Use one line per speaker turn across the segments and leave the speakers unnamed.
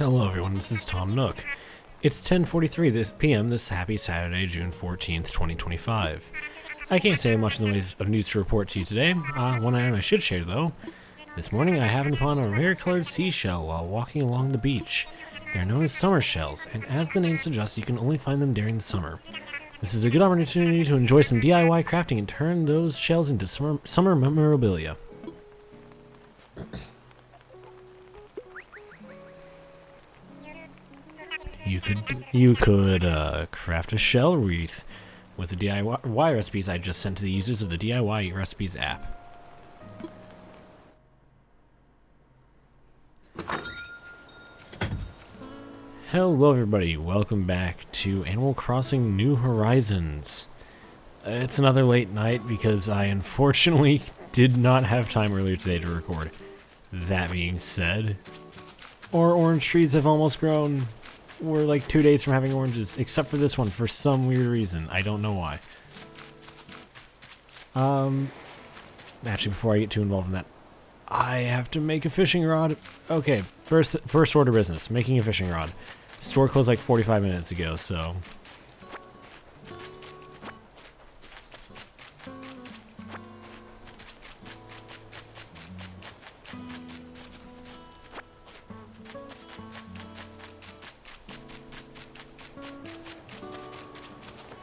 Hello everyone, this is Tom Nook. It's 10:43 p.m. this happy Saturday, June 14th, 2025. I can't say much in the way of news to report to you today. One item I should share though. This morning I happened upon a rare-colored seashell while walking along the beach. They're known as summer shells, and as the name suggests, you can only find them during the summer. This is a good opportunity to enjoy some DIY crafting and turn those shells into summer memorabilia. You could craft a shell wreath with the DIY recipes I just sent to the users of the DIY recipes app. Hello everybody, welcome back to Animal Crossing New Horizons. It's another late night because I unfortunately did not have time earlier today to record. That being said, our orange trees have almost grown. We're like 2 days from having oranges, except for this one for some weird reason. I don't know why. Actually, before I get too involved in that, I have to make a fishing rod. Okay, first order business, making a fishing rod. Store closed like 45 minutes ago, so.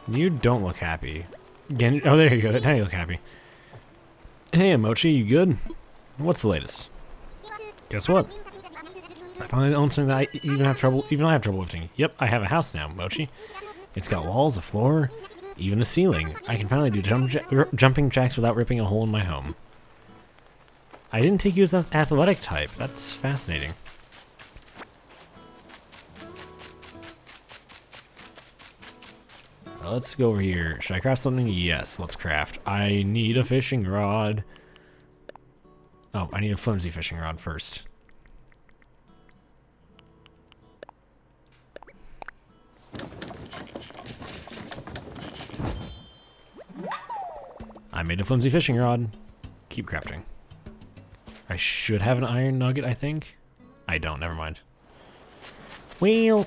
You don't look happy. Again, oh, there you go. Now you look happy. Hey, Mochi, you good? What's the latest? Guess what? I finally own something that I even I have trouble lifting. Yep, I have a house now, Mochi. It's got walls, a floor, even a ceiling. I can finally do jumping jacks without ripping a hole in my home. I didn't take you as an athletic type. That's fascinating. Let's go over here. Should I craft something? Yes, let's craft. I need a fishing rod. Oh, I need a flimsy fishing rod first. I made a flimsy fishing rod. Keep crafting. I should have an iron nugget, I think. I don't, never mind. Wheel.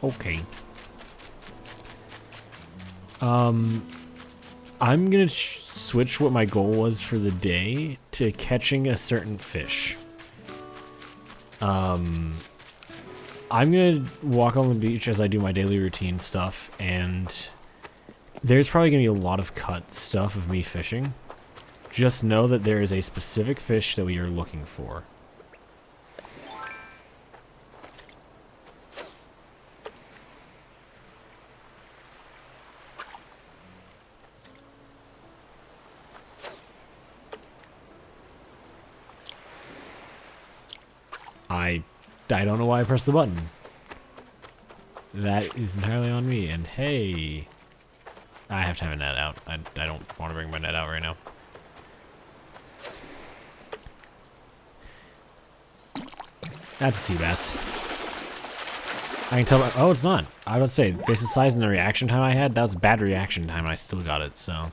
Okay. I'm gonna switch what my goal was for the day to catching a certain fish. I'm gonna walk on the beach as I do my daily routine stuff, and there's probably gonna be a lot of cut stuff of me fishing. Just know that there is a specific fish that we are looking for. I don't know why I pressed the button. That is entirely on me. And hey, I have to have a net out. I don't want to bring my net out right now. That's a sea bass. I can tell by, oh, it's not. I would say, based on the size and the reaction time I had, that was bad reaction time and I still got it, so.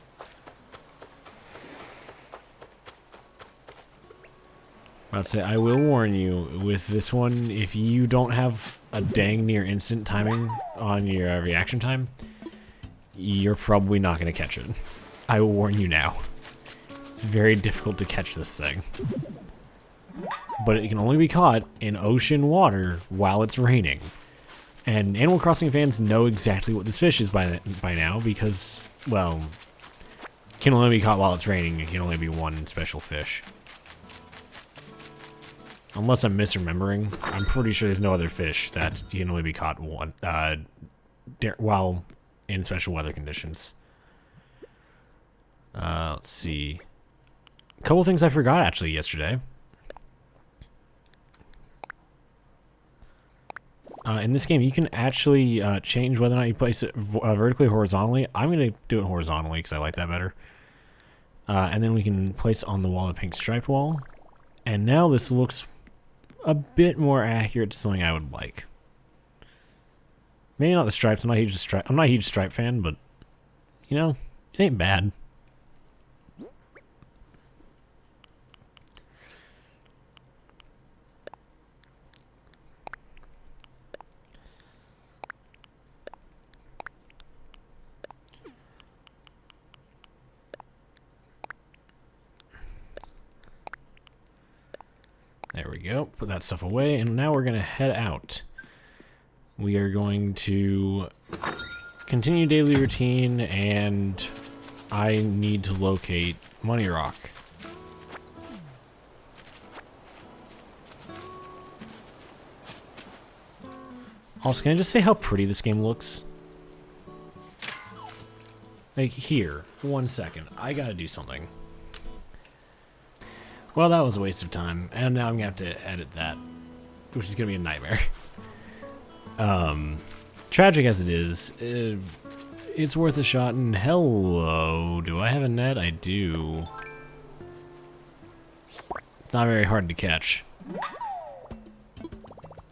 I'd say I will warn you with this one, if you don't have a dang near instant timing on your reaction time, you're probably not going to catch it. I will warn you now. It's very difficult to catch this thing. But it can only be caught in ocean water while it's raining. And Animal Crossing fans know exactly what this fish is by now because, well, it can only be caught while it's raining. It can only be one special fish. Unless I'm misremembering, I'm pretty sure there's no other fish that can only be caught while in special weather conditions. Let's see. A couple things I forgot actually yesterday. In this game, you can actually change whether or not you place it vertically or horizontally. I'm going to do it horizontally because I like that better. And then we can place on the wall a pink striped wall. And now this looks a bit more accurate to something I would like. Maybe not the stripes. I'm not a huge stripe fan, but you know, it ain't bad. There we go. Put that stuff away, and now we're gonna head out. We are going to continue daily routine, and I need to locate Money Rock. Also, can I just say how pretty this game looks? Like, here, 1 second. I gotta do something. Well, that was a waste of time, and now I'm gonna have to edit that, which is gonna be a nightmare. Tragic as it is, it's worth a shot, and hello, do I have a net? I do. It's not very hard to catch.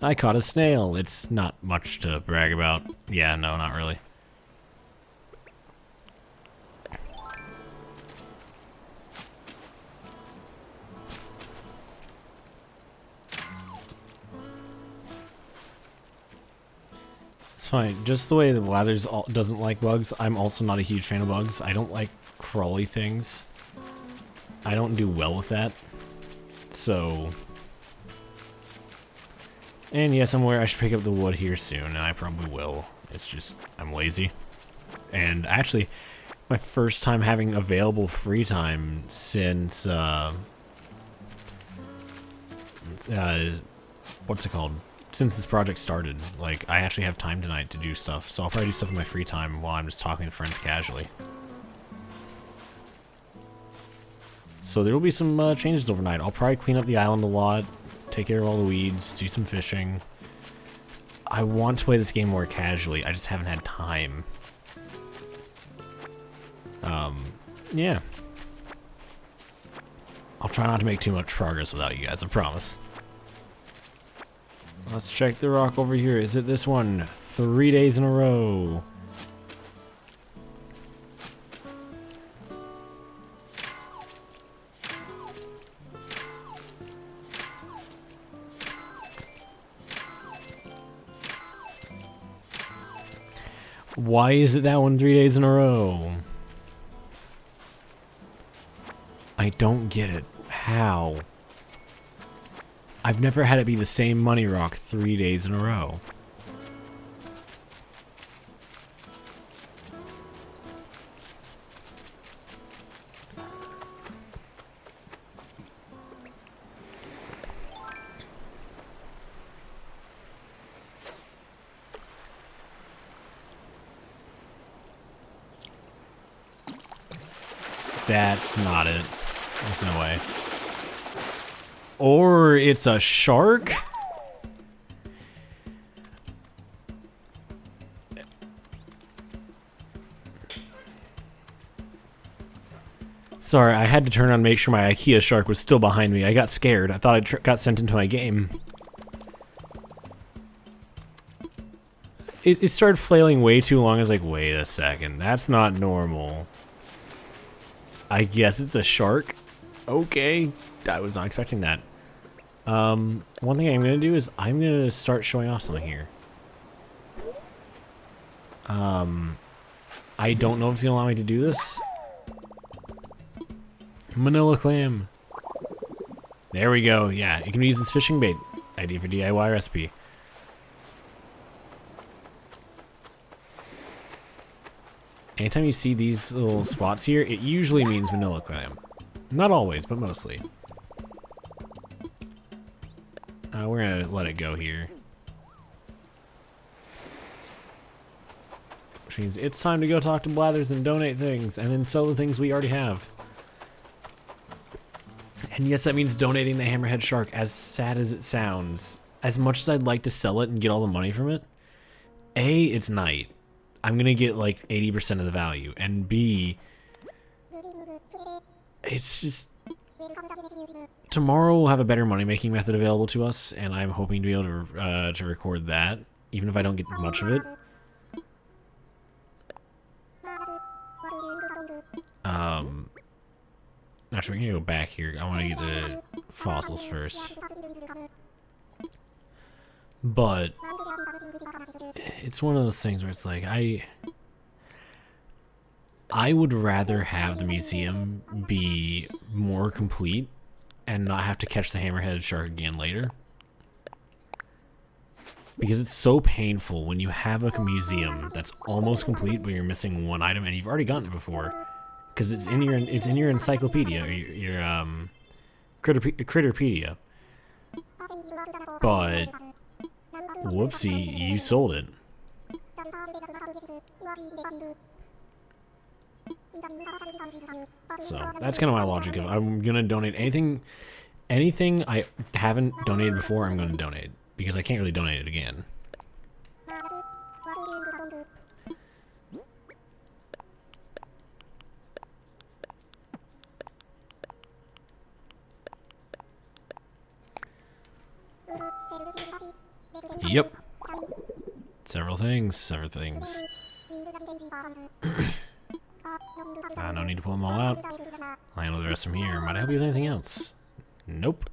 I caught a snail. It's not much to brag about. Yeah, no, not really. It's fine. Just the way the Blathers doesn't like bugs, I'm also not a huge fan of bugs. I don't like crawly things. I don't do well with that. So... And yes, I'm aware I should pick up the wood here soon, and I probably will. It's just, I'm lazy. And actually, my first time having available free time since, what's it called? Since this project started. Like, I actually have time tonight to do stuff, so I'll probably do stuff in my free time while I'm just talking to friends casually. So there will be some changes overnight. I'll probably clean up the island a lot. Take care of all the weeds, do some fishing. I want to play this game more casually, I just haven't had time. Yeah. I'll try not to make too much progress without you guys, I promise. Let's check the rock over here. Is it this one? 3 days in a row. Why is it that one 3 days in a row? I don't get it. How? I've never had it be the same Money Rock 3 days in a row. That's not it. There's no way. Or it's a shark? Sorry, I had to turn on and make sure my IKEA shark was still behind me. I got scared. I thought I got sent into my game. It started flailing way too long. I was like, wait a second. That's not normal. I guess it's a shark. Okay. I was not expecting that. One thing I'm going to do is I'm going to start showing off something here. I don't know if it's going to allow me to do this. Manila clam. There we go. Yeah, you can use this fishing bait. Idea for DIY recipe. Anytime you see these little spots here, it usually means Manila clam. Not always, but mostly. We're gonna let it go here. Which means it's time to go talk to Blathers and donate things, and then sell the things we already have. And yes, that means donating the hammerhead shark, as sad as it sounds. As much as I'd like to sell it and get all the money from it, A, it's night. I'm gonna get like 80% of the value, and B, it's just, tomorrow we'll have a better money-making method available to us, and I'm hoping to be able to record that, even if I don't get much of it. Actually, we're gonna go back here. I want to get the fossils first. But it's one of those things where it's like, I would rather have the museum be more complete and not have to catch the hammerhead shark again later. Because it's so painful when you have a museum that's almost complete but you're missing one item and you've already gotten it before. Because it's in your encyclopedia, or your Critterpedia. But whoopsie, you sold it. So that's kind of my logic of I'm gonna donate anything I haven't donated before. I'm gonna donate because I can't really donate it again. Yep. Several things. No need to pull them all out. I know the rest from here. Might I help you with anything else? Nope.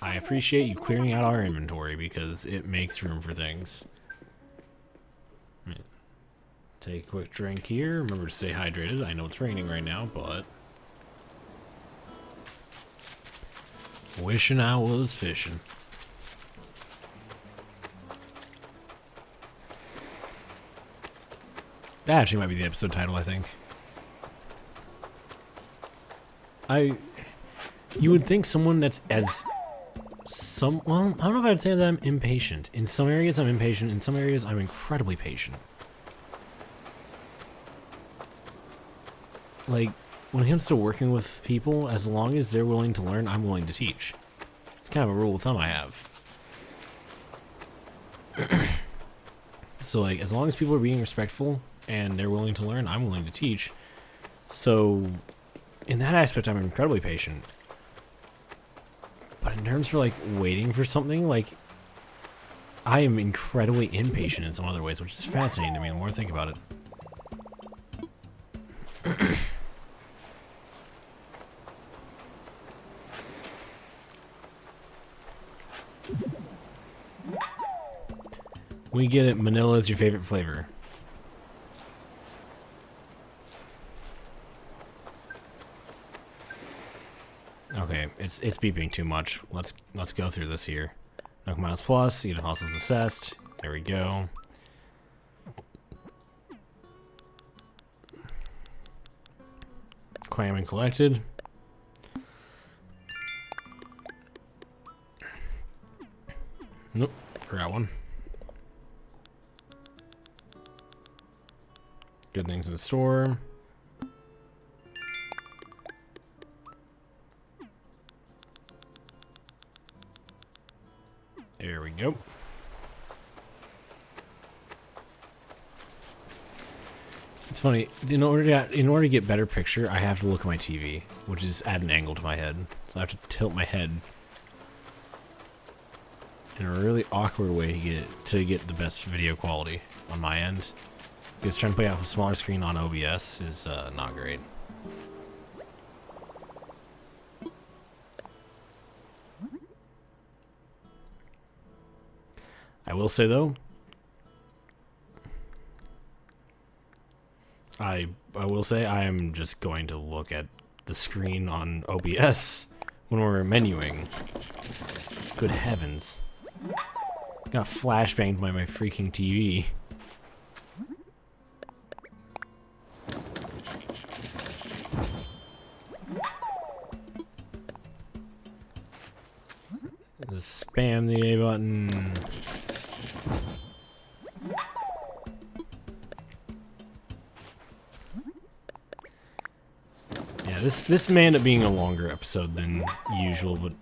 I appreciate you clearing out our inventory because it makes room for things. Take a quick drink here. Remember to stay hydrated. I know it's raining right now, but wishing I was fishing. That actually might be the episode title, I think. You would think someone that's well, I don't know if I'd say that I'm impatient. In some areas I'm impatient, in some areas I'm incredibly patient. Like, when it comes to working with people, as long as they're willing to learn, I'm willing to teach. It's kind of a rule of thumb I have. So, like, as long as people are being respectful and they're willing to learn, I'm willing to teach. So, in that aspect, I'm incredibly patient. But in terms for, like, waiting for something, like, I am incredibly impatient in some other ways, which is fascinating to me the more I think about it. We get it. Manila is your favorite flavor. Okay, it's beeping too much. Let's go through this here. Nook Miles Plus, Eden Hustle's assessed. There we go. Clam and collected. Nope, forgot one. Good things in the store. There we go. It's funny, in order to get better picture, I have to look at my TV, which is at an angle to my head. So I have to tilt my head in a really awkward way to get the best video quality on my end. Because trying to play off a smaller screen on OBS is not great. I will say though, I will say I am just going to look at the screen on OBS when we're menuing. Good heavens. Got flashbanged by my freaking TV. Just spam the A button. Yeah, this may end up being a longer episode than usual, but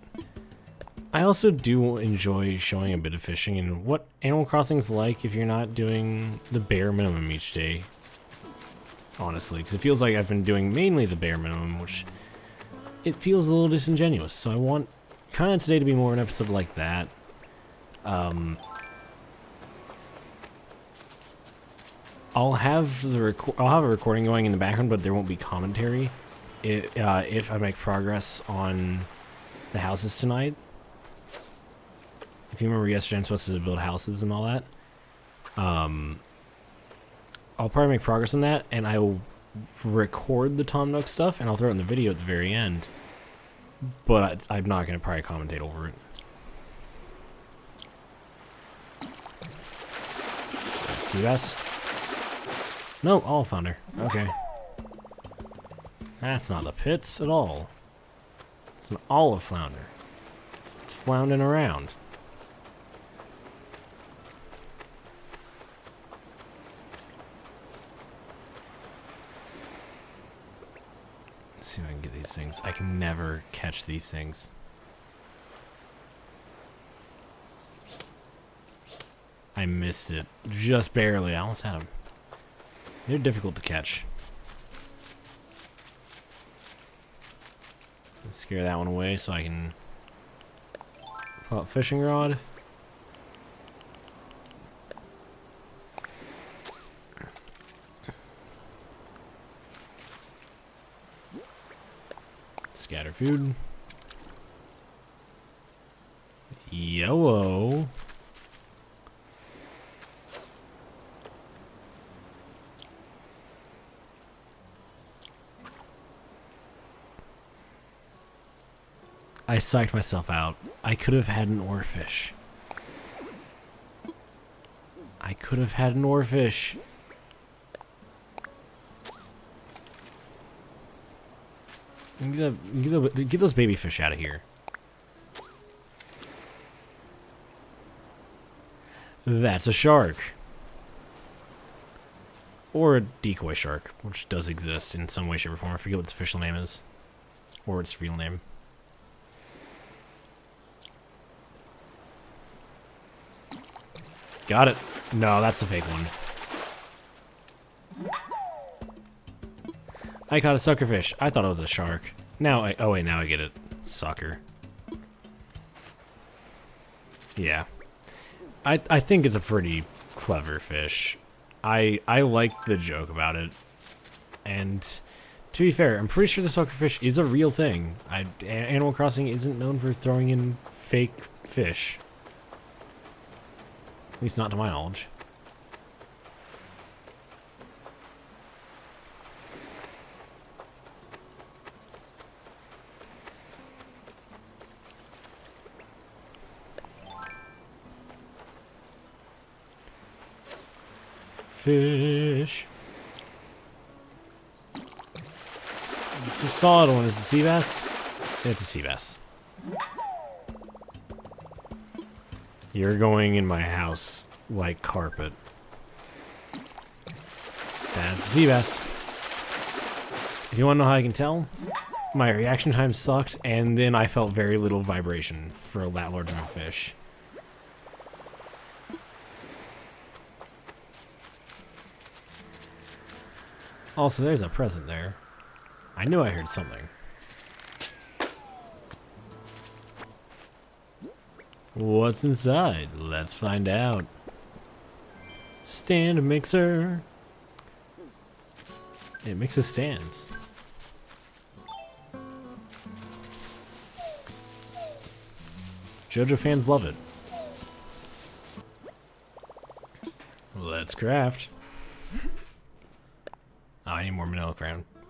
I also do enjoy showing a bit of fishing and what Animal Crossing's like if you're not doing the bare minimum each day. Honestly, because it feels like I've been doing mainly the bare minimum, which it feels a little disingenuous. So I want kind of today to be more an episode like that. I'll have a recording going in the background, but there won't be commentary if I make progress on the houses tonight. If you remember yesterday, I'm supposed to build houses and all that. I'll probably make progress on that, and I will record the Tom Nook stuff, and I'll throw it in the video at the very end. but I'm not going to probably commentate over it. Sea bass? No, olive flounder. Okay. That's not the pits at all. It's an olive flounder. It's floundering around. Let's see if I can get these things. I can never catch these things. I missed it. Just barely. I almost had them. They're difficult to catch. Let's scare that one away so I can pull out fishing rod. Scatter food. Yellow. I psyched myself out. I could have had an oarfish. I could have had an oarfish. Get those baby fish out of here. That's a shark. Or a decoy shark, which does exist in some way, shape, or form. I forget what its official name is. Or its real name. Got it. No, that's the fake one. I caught a suckerfish. I thought it was a shark. Now oh wait, now I get it. Sucker. Yeah. I think it's a pretty clever fish. I like the joke about it. And to be fair, I'm pretty sure the suckerfish is a real thing. Animal Crossing isn't known for throwing in fake fish. At least not to my knowledge. Fish. It's a solid one. Is it sea bass? It's a sea bass. You're going in my house like carpet. That's a sea bass. If you want to know how I can tell, my reaction time sucked, and then I felt very little vibration for that large of a fish. Also, there's a present there. I knew I heard something. What's inside? Let's find out. Stand mixer. It mixes stands. JoJo fans love it. Let's craft. Oh, I need more manila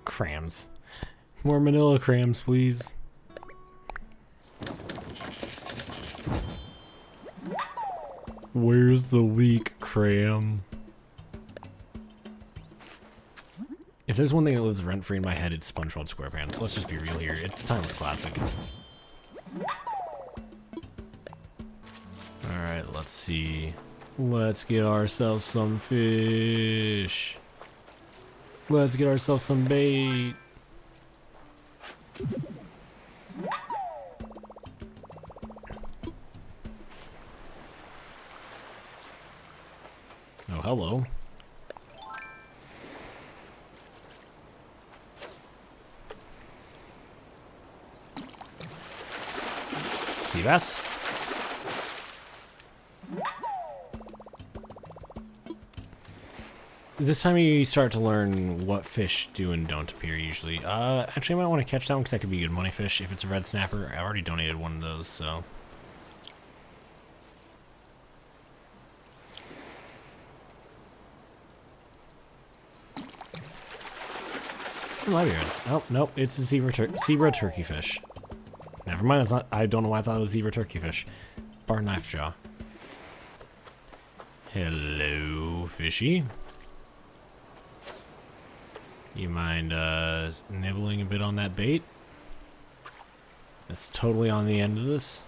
crams. More manila crams, please. Where's the leak, cram? If there's one thing that lives rent-free in my head, it's SpongeBob SquarePants. Let's just be real here. It's a timeless classic. Alright, let's see. Let's get ourselves some fish. Let's get ourselves some bait. Oh, hello. Sea bass? This time you start to learn what fish do and don't appear usually. Actually I might want to catch that one because that could be a good money fish if it's a red snapper. I already donated one of those, so. Oh, nope, it's a zebra turkey fish. Never mind, it's not. I don't know why I thought it was zebra turkeyfish. Bar knife jaw. Hello, fishy. You mind nibbling a bit on that bait? It's totally on the end of this.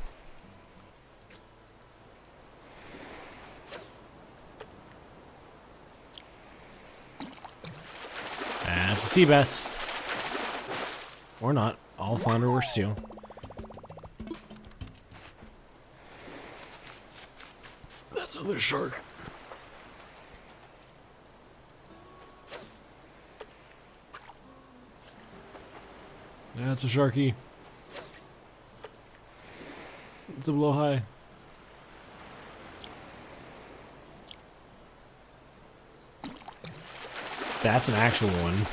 That's a sea bass. Or not. All flounder or steel. That's another shark. That's a sharky. It's a blowhigh. That's an actual one.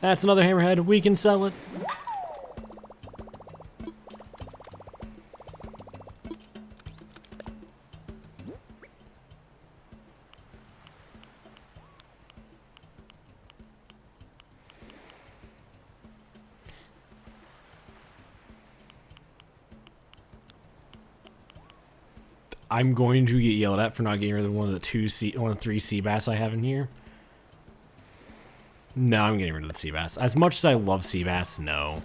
That's another hammerhead. We can sell it. I'm going to get yelled at for not getting rid of one of the three sea bass I have in here. No, I'm getting rid of the sea bass. As much as I love sea bass, no.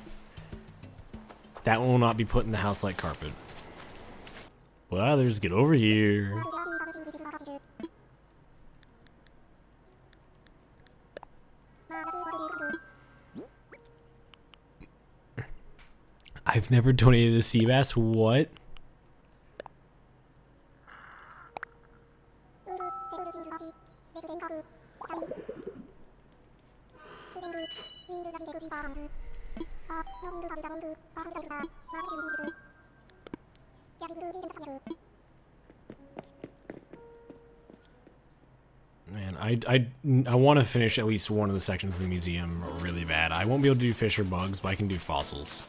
That will not be put in the house like carpet. Well, others, get over here. I've never donated a sea bass. What? Man, I want to finish at least one of the sections of the museum really bad. I won't be able to do fish or bugs, but I can do fossils.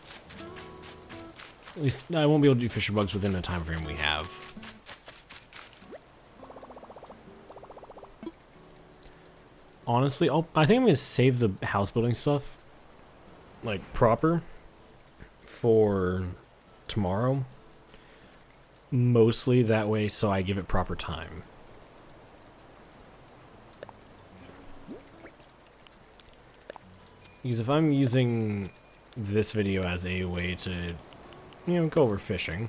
At least I won't be able to do fish or bugs within the time frame we have. Honestly, I think I'm going to save the house building stuff, like, proper for tomorrow. Mostly that way so I give it proper time. Because if I'm using this video as a way to, you know, go over fishing,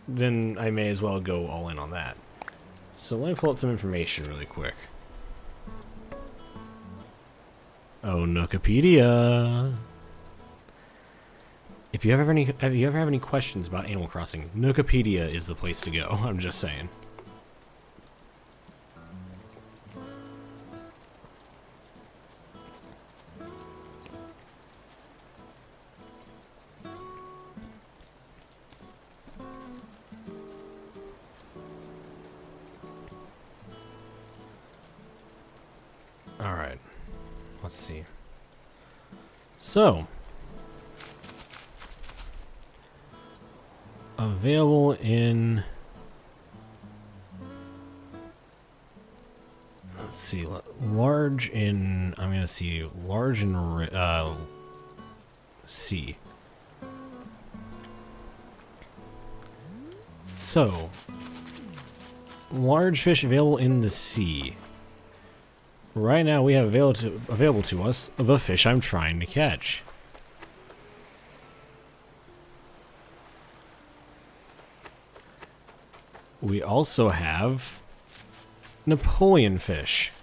then I may as well go all in on that. So let me pull out some information really quick. Oh, Nookopedia. If you ever have any questions about Animal Crossing, Nookopedia is the place to go. I'm just saying. All right. Let's see. So, available in, let's see, large in, I'm going to see, large in C. So, large fish available in the sea. Right now we have available to us the fish I'm trying to catch. We also have Napoleon fish.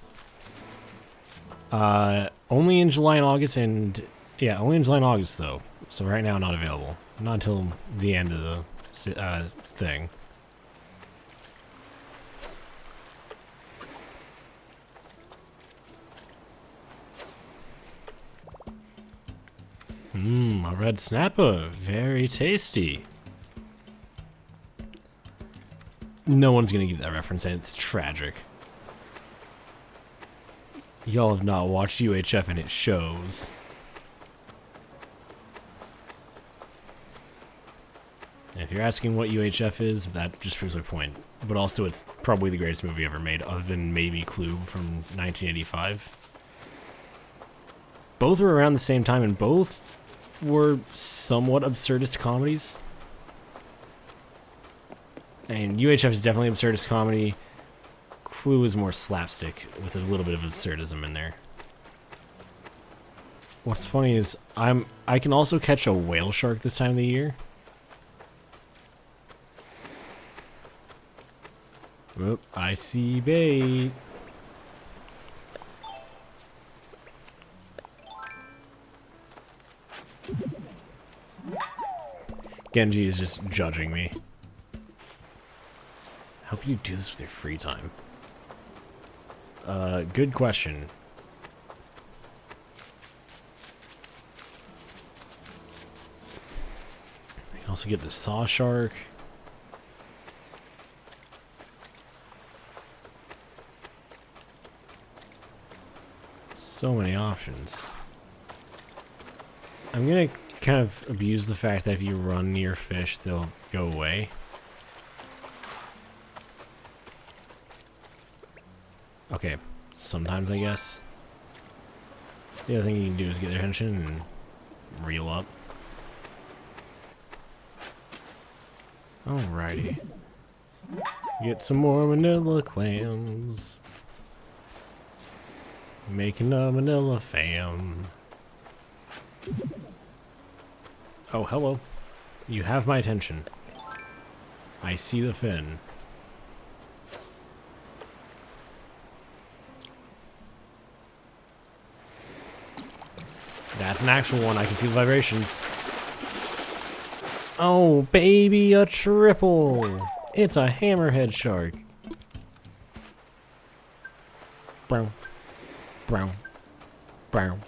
Only in July and August, and yeah, only in July and August though. So right now not available. Not until the end of the thing. A red snapper. Very tasty. No one's gonna get that reference, and it's tragic. Y'all have not watched UHF, and it shows. And if you're asking what UHF is, that just proves my point. But also, it's probably the greatest movie ever made, other than maybe Clue from 1985. both were around the same time, and both were somewhat absurdist comedies. And UHF is definitely absurdist comedy. Clue is more slapstick with a little bit of absurdism in there. What's funny is I can also catch a whale shark this time of the year. Oop, I see bait. Genji is just judging me. How can you do this with your free time? Good question. I can also get the saw shark. So many options. I'm gonna kind of abuse the fact that if you run near fish, they'll go away. Okay, sometimes I guess. The other thing you can do is get their attention and reel up. Alrighty. Get some more manila clams. Making a manila fam. Oh, hello. You have my attention. I see the fin. That's an actual one. I can feel vibrations. Oh, baby, a triple. It's a hammerhead shark. Brown. Brown. Brown.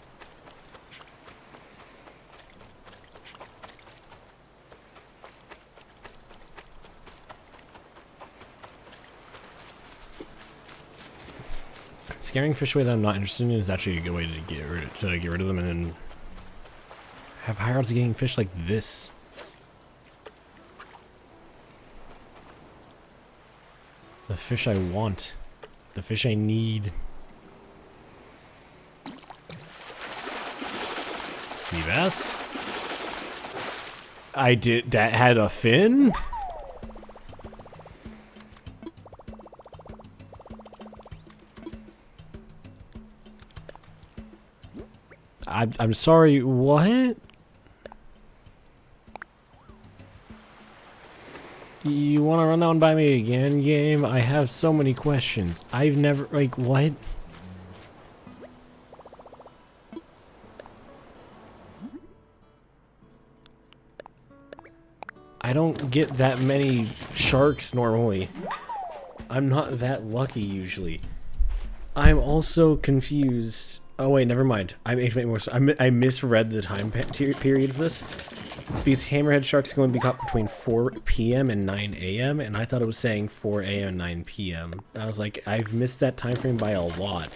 Scaring fish away that I'm not interested in is actually a good way to get rid of them, and then have higher odds of getting fish like this. The fish I want. The fish I need. Sea bass? That had a fin? I'm sorry, what? You want to run that one by me again, game? I have so many questions. I've never, like, what? I don't get that many sharks normally. I'm not that lucky usually. I'm also confused. Oh wait, never mind. I misread the time period for this. Because hammerhead sharks can only be caught between 4 p.m. and 9 a.m. and I thought it was saying 4 a.m. and 9 p.m. I was like, I've missed that time frame by a lot.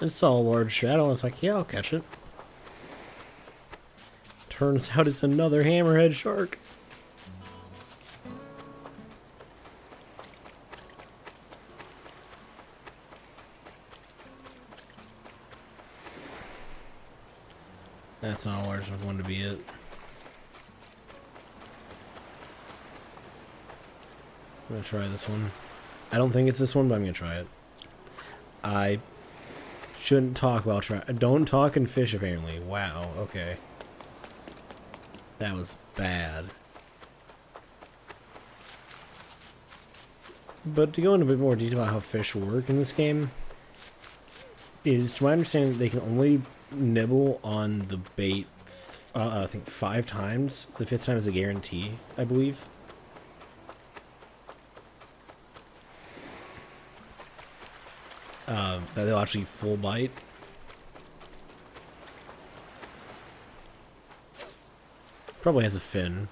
I saw a large shadow, and I was like, yeah, I'll catch it. Turns out it's another hammerhead shark. That's not a large enough one to be it. I'm gonna try this one. I don't think it's this one, but I'm gonna try it. I shouldn't talk while don't talk and fish, apparently. Wow, okay. That was bad. But to go into a bit more detail about how fish work in this game, is, to my understanding, they can only nibble on the bait, I think 5 times. The 5th time is a guarantee, I believe. That they'll actually full bite. Probably has a fin.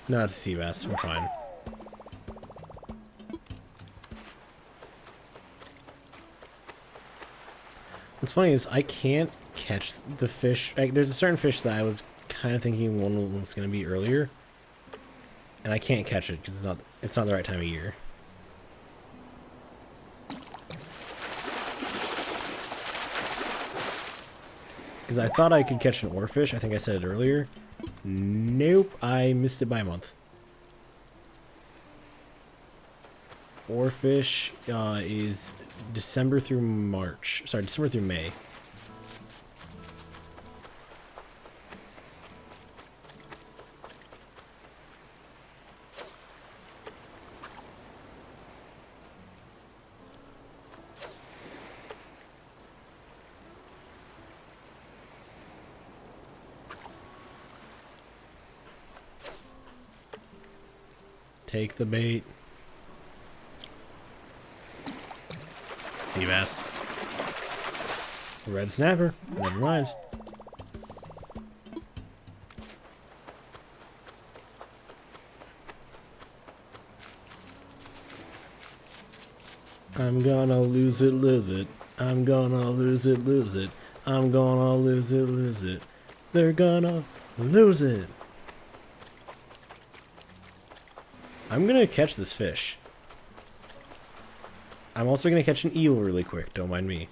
No, it's a sea bass. We're fine. What's funny is I can't catch the fish. Like, there's a certain fish that I was kind of thinking one was going to be earlier, and I can't catch it because it's not the right time of year. Because I thought I could catch an oarfish. I think I said it earlier. Nope, I missed it by a month. Oarfish is December through March. Sorry, December through May. Take the bait. Sea bass. Red snapper. Never mind. I'm gonna lose it, lose it. I'm gonna lose it, lose it. I'm gonna lose it, lose it. They're gonna lose it. I'm gonna catch this fish. I'm also gonna catch an eel really quick, don't mind me.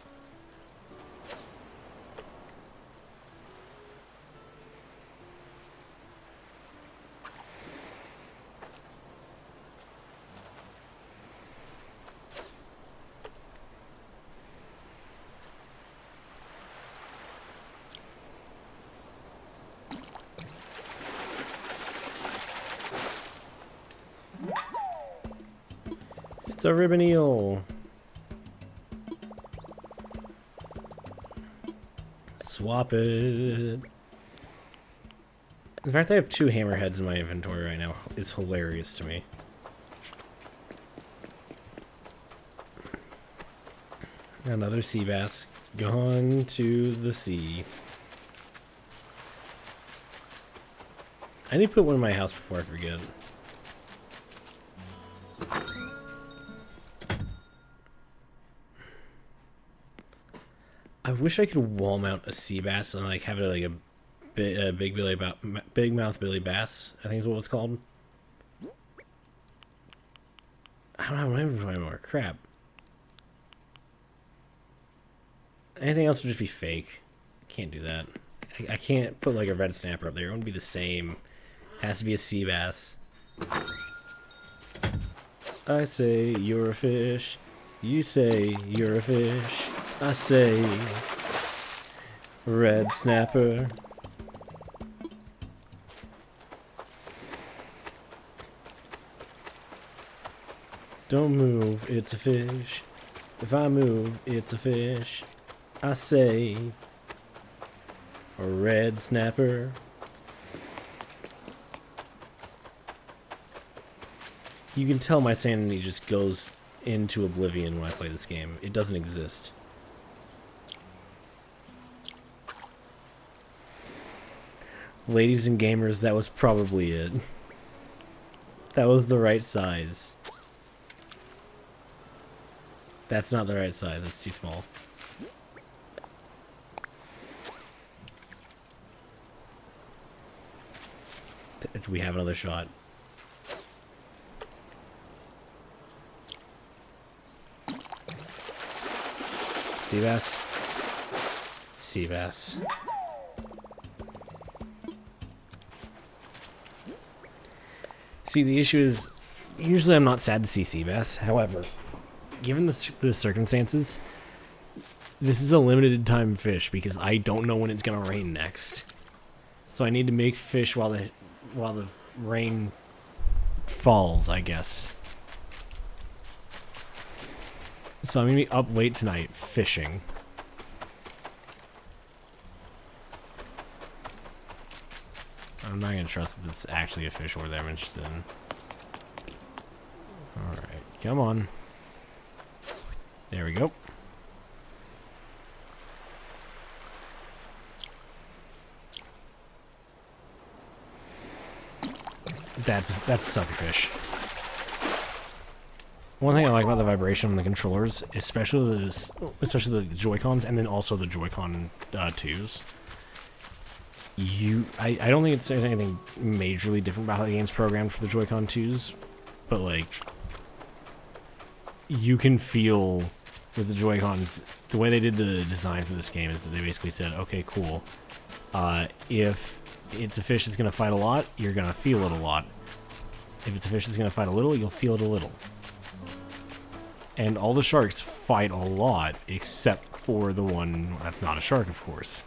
It's a ribbon eel. Swap it. The fact that I have 2 hammerheads in my inventory right now is hilarious to me. Another sea bass gone to the sea. I need to put one in my house before I forget. I wish I could wall mount a sea bass and like have it like a big mouth Billy bass, I think is what it's called. I don't have my inventory anymore. Crap. Anything else would just be fake. Can't do that. I can't put like a red snapper up there. It wouldn't be the same. It has to be a sea bass. I say you're a fish. You say you're a fish. I say red snapper. Don't move, it's a fish. If I move, it's a fish. I say a red snapper. You can tell my sanity just goes into oblivion when I play this game. It doesn't exist. Ladies and gamers, that was probably it. That was the right size. That's not the right size, that's too small. Do we have another shot? Sea bass. Sea bass. See, the issue is, usually I'm not sad to see sea bass. However, given the circumstances, this is a limited time fish because I don't know when it's gonna rain next. So I need to make fish while the rain falls, I guess. So I'm gonna be up late tonight fishing. I'm not gonna trust that it's actually a fish or that I'm interested in. Alright, come on. There we go. That's suckerfish. One thing I like about the vibration on the controllers, especially the Joy-Cons, and then also the Joy-Con 2s. I don't think there's anything majorly different about how the game's programmed for the Joy-Con 2s, but like, you can feel with the Joy-Cons, the way they did the design for this game is that they basically said, okay, cool, if it's a fish that's going to fight a lot, you're going to feel it a lot. If it's a fish that's going to fight a little, you'll feel it a little. And all the sharks fight a lot, except for the one that's not a shark, of course.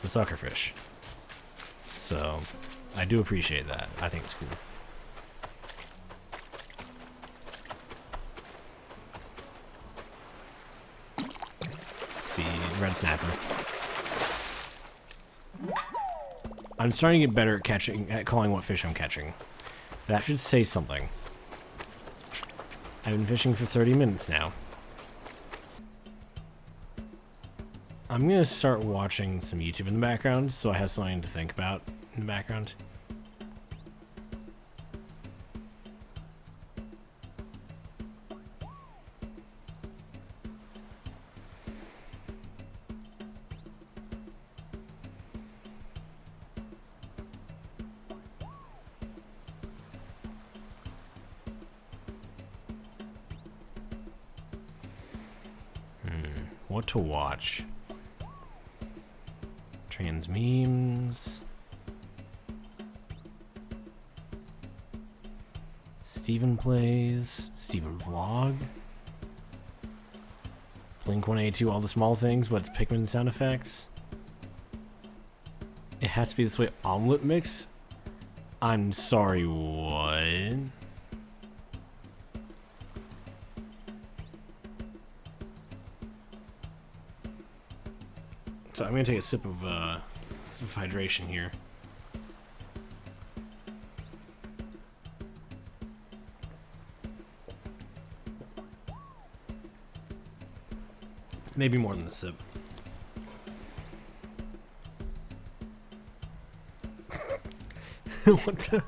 The suckerfish. So, I do appreciate that. I think it's cool. See, red snapper. I'm starting to get better at calling what fish I'm catching. That should say something. I've been fishing for 30 minutes now. I'm gonna start watching some YouTube in the background, so I have something to think about in the background. What to watch? Trans memes. Steven plays. Steven vlog. Blink-182, all the small things, but it's Pikmin sound effects. It has to be this way. Omelet mix? I'm sorry, what? So I'm gonna take a sip of hydration here. Maybe more than a sip. What the?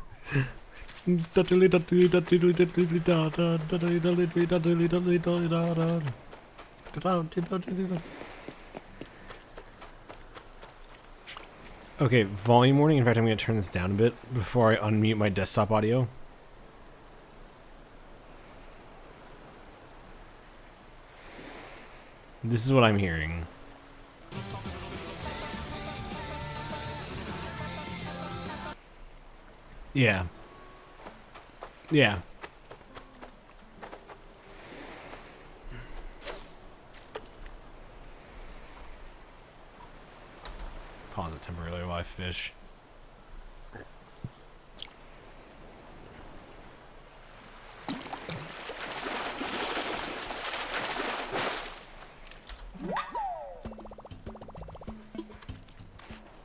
Okay, volume warning. In fact, I'm going to turn this down a bit before I unmute my desktop audio. This is what I'm hearing. Yeah. Yeah. Pause it temporarily while I fish.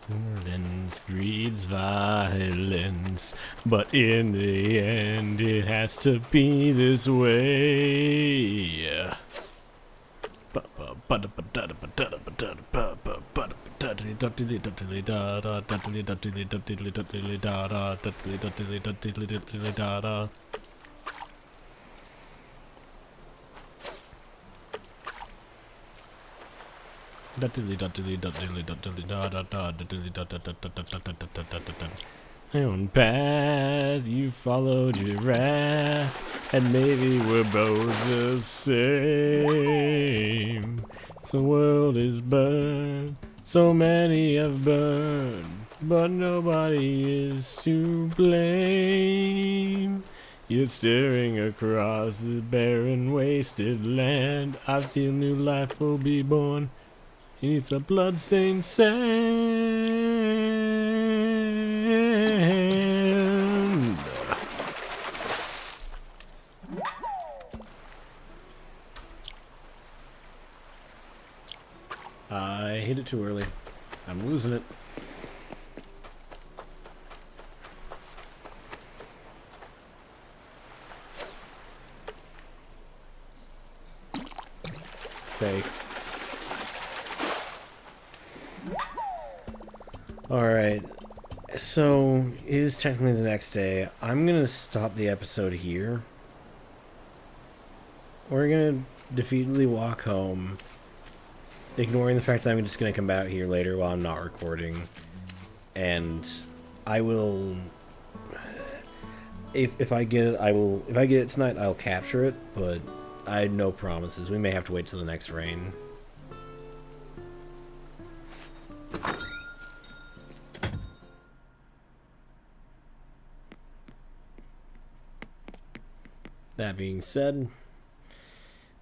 Violence breeds violence, but in the end it has to be this way. My own path, you followed your wrath, and maybe we're both the same. The world is burned, so many have burned, but nobody is to blame. You're staring across the barren, wasted land. I feel new life will be born beneath the bloodstained sand. I hit it too early. I'm losing it. Fake. Alright. So, it is technically the next day. I'm gonna stop the episode here. We're gonna defeatedly walk home, ignoring the fact that I'm just gonna come out here later while I'm not recording. And I will... If I get it, I will... If I get it tonight, I'll capture it, but I had no promises. We may have to wait till the next rain. That being said,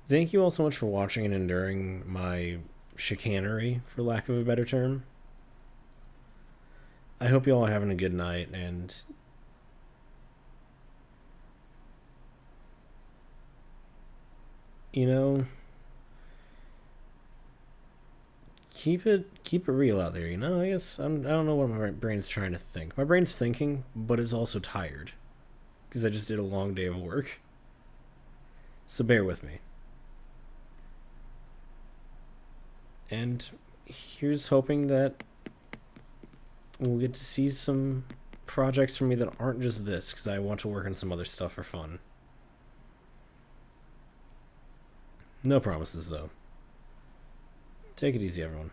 thank you all so much for watching and enduring my chicanery, for lack of a better term. I hope you all are having a good night, and you know, keep it real out there. You know, I guess I don't know what my brain's trying to think. My brain's thinking, but it's also tired because I just did a long day of work. So bear with me. And here's hoping that we'll get to see some projects from me that aren't just this, because I want to work on some other stuff for fun. No promises, though. Take it easy, everyone.